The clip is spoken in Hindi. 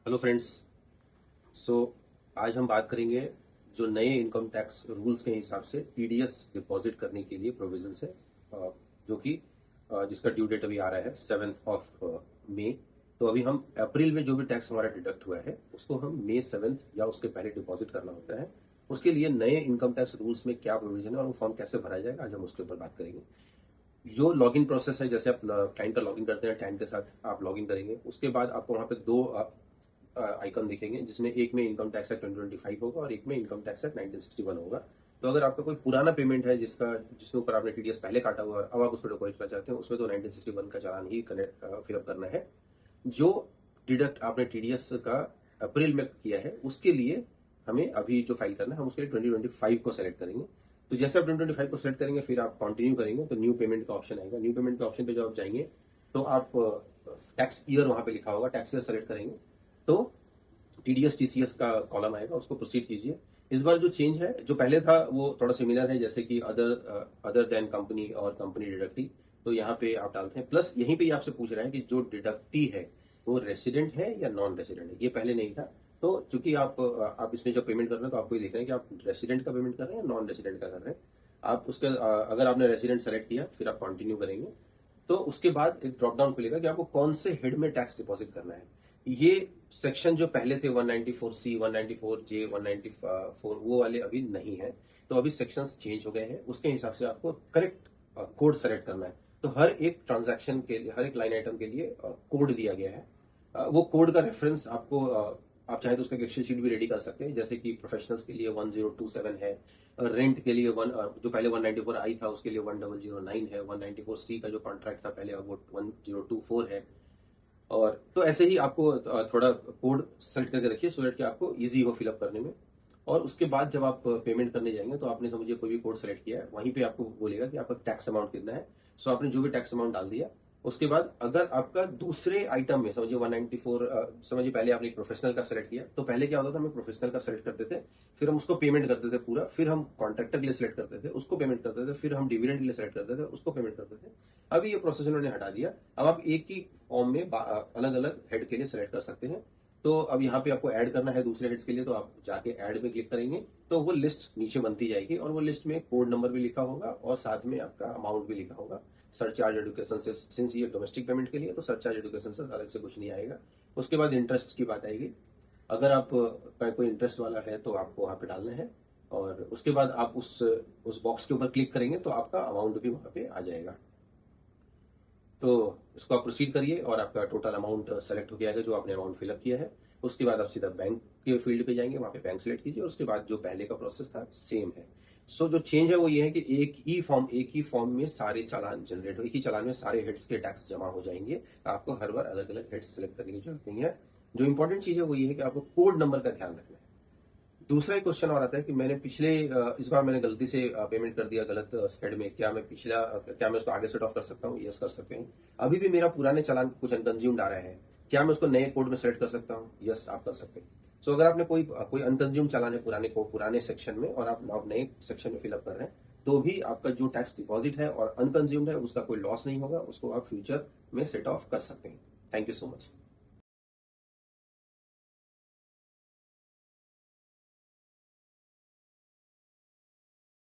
Hello friends. सो आज हम बात करेंगे जो नए इनकम टैक्स रूल्स के हिसाब से टीडीएस डिपॉजिट करने के लिए प्रोविजंस है, जो कि जिसका ड्यू डेट अभी आ रहा है 7 मई। तो अभी हम अप्रैल में जो भी टैक्स हमारा डिडक्ट हुआ है उसको हम मई 7 या उसके पहले डिपॉजिट करना होता है। उसके लिए नए इनकम टैक्स रूल्स में क्या प्रोविजन है और वो फॉर्म कैसे भरा जाएगा, आज हम उसके ऊपर बात करेंगे। जो लॉगिन प्रोसेस है, जैसे आप क्लाइंट का लॉगिन करते हैं, क्लाइंट के साथ आप लॉगिन करेंगे, उसके बाद आपको वहां पे दो आइकन दिखेंगे, जिसमें एक में इनकम टैक्स एक्ट 2025 होगा और एक में इनकम टैक्स एक्ट 1961 होगा। तो अगर आपका कोई पुराना पेमेंट है जिसके ऊपर आपने टीडीएस पहले काटा हुआ है, अब आप उसको डिपॉजिट करना चाहते हैं, उसमें तो 1961 का चालान ही फिलअप करना है। जो डिडक्ट आपने टीडीएस का अप्रैल में किया है उसके लिए हमें अभी जो फाइल करना है, हम उसके लिए 2025 को सेलेक्ट करेंगे। तो जैसे आप 2025 को सेलेक्ट करेंगे, फिर आप कंटिन्यू करेंगे तो न्यू पेमेंट का ऑप्शन आएगा। न्यू पेमेंट के ऑप्शन पे जब आप जाएंगे तो आप टैक्स ईयर वहां पे लिखा होगा, टैक्स ईयर सेलेक्ट करेंगे तो टीडीएस टीसीएस का कॉलम आएगा, उसको प्रोसीड कीजिए। इस बार जो चेंज है, जो पहले था वो थोड़ा सिमिलर है, जैसे कि अदर देन कंपनी और कंपनी डिडक्टी। तो यहाँ पे आप डालते हैं प्लस, यहीं पे आपसे पूछ रहा है कि जो डिडक्टी है वो रेसिडेंट है या नॉन रेसिडेंट है। ये पहले नहीं था। तो चूंकि आप इसमें जब पेमेंट कर रहे हैं तो आपको ये देखना है कि आप रेसिडेंट का पेमेंट कर रहे हैं या नॉन रेसिडेंट का कर रहे हैं। आप उसके अगर आपने रेसिडेंट सेलेक्ट किया फिर आप कंटिन्यू करेंगे तो उसके बाद एक ड्रॉप डाउन खुलेगा कि आपको कौन से हेड में टैक्स डिपॉजिट करना है। ये सेक्शन जो पहले थे 194C, 194J, 194 वो वाले अभी नहीं है। तो अभी सेक्शंस चेंज हो गए हैं, उसके हिसाब से आपको करेक्ट कोड सेलेक्ट करना है। तो हर एक ट्रांजैक्शन के लिए, हर एक लाइन आइटम के लिए कोड दिया गया है। वो कोड का रेफरेंस आपको आप चाहे तो उसका एक्सेल शीट भी रेडी कर सकते हैं, जैसे कि प्रोफेशनल्स के लिए 1027 है, रेंट के लिए जो पहले 194 आई था उसके लिए 1009 है, 194C का जो कॉन्ट्रैक्ट था पहले अब वो 1024 है। और तो ऐसे ही आपको थोड़ा कोड सेलेक्ट करके रखिए सो दैट कि आपको इजी हो फिलअप करने में। और उसके बाद जब आप पेमेंट करने जाएंगे तो आपने समझिए कोई भी कोड सेलेक्ट किया है, वहीं पे आपको बोलेगा कि आपका टैक्स अमाउंट कितना है। सो आपने जो भी टैक्स अमाउंट डाल दिया। उसके बाद अगर आपका दूसरे आइटम में समझिए 194, समझिए पहले आपने एक प्रोफेशनल का सेलेक्ट किया, तो पहले क्या होता था, हम प्रोफेशनल का सेलेक्ट करते थे, फिर हम उसको पेमेंट करते थे पूरा, फिर हम कॉन्ट्रैक्टर के लिए सेलेक्ट करते थे, उसको पेमेंट करते थे, फिर हम डिविडेंड के लिए सेलेक्ट करते थे, उसको पेमेंट करते थे। अभी ये प्रोसेस उन्होंने हटा दिया। अब आप एक ही फॉर्म में अलग अलग हेड के लिए सेलेक्ट कर सकते हैं। तो अब यहाँ पे आपको ऐड करना है दूसरे हेड्स के लिए, तो आप जाके ऐड में क्लिक करेंगे तो वो लिस्ट नीचे बनती जाएगी और वो लिस्ट में कोड नंबर भी लिखा होगा और साथ में आपका अमाउंट भी लिखा होगा। सरचार्ज एजुकेशन से, सिंस ये डोमेस्टिक पेमेंट के लिए, तो सरचार्ज एजुकेशन से अलग से कुछ नहीं आएगा। उसके बाद इंटरेस्ट की बात आएगी। अगर आप का कोई इंटरेस्ट वाला है तो आपको वहां पे डालना है और उसके बाद आप उस बॉक्स के ऊपर क्लिक करेंगे तो आपका अमाउंट भी वहां पे आ जाएगा। तो इसको आप प्रोसीड करिए और आपका टोटल अमाउंट सेलेक्ट हो जाएगा जो आपने अमाउंट फिलअप किया है। उसके बाद आप सीधा बैंक के फील्ड पे जाएंगे, वहां पे बैंक सेलेक्ट कीजिए और उसके बाद जो पहले का प्रोसेस था सेम है। सो जो चेंज है वो ये है कि एक ही फॉर्म में सारे चालान जनरेट हो, एक ही चालान में सारे हेड्स के टैक्स जमा हो जाएंगे। आपको हर बार अलग अलग हेड्स सेलेक्ट करने की जरूरत नहीं है। जो इंपॉर्टेंट चीज है वो ये है कि आपको कोड नंबर का ध्यान रखना है। दूसरा एक क्वेश्चन और आता है कि मैंने इस बार मैंने गलती से पेमेंट कर दिया गलत हेड में, क्या मैं उसको आगे सेट ऑफ कर सकता हूँ? यस, कर सकते हैं। अभी भी मेरा पुराने चालान कुछ अनकंज्यूम्ड आ रहा है, क्या मैं उसको नए कोड में सेलेक्ट कर सकता हूँ? यस, आप कर सकते हैं। सो अगर आपने कोई अनकंज्यूम चालान है पुराने सेक्शन में और आप नए सेक्शन में फिलअप कर रहे हैं, तो भी आपका जो टैक्स डिपॉजिट है और अनकंज्यूम्ड है उसका कोई लॉस नहीं होगा, उसको आप फ्यूचर में सेट ऑफ कर सकते हैं। Thank you so much.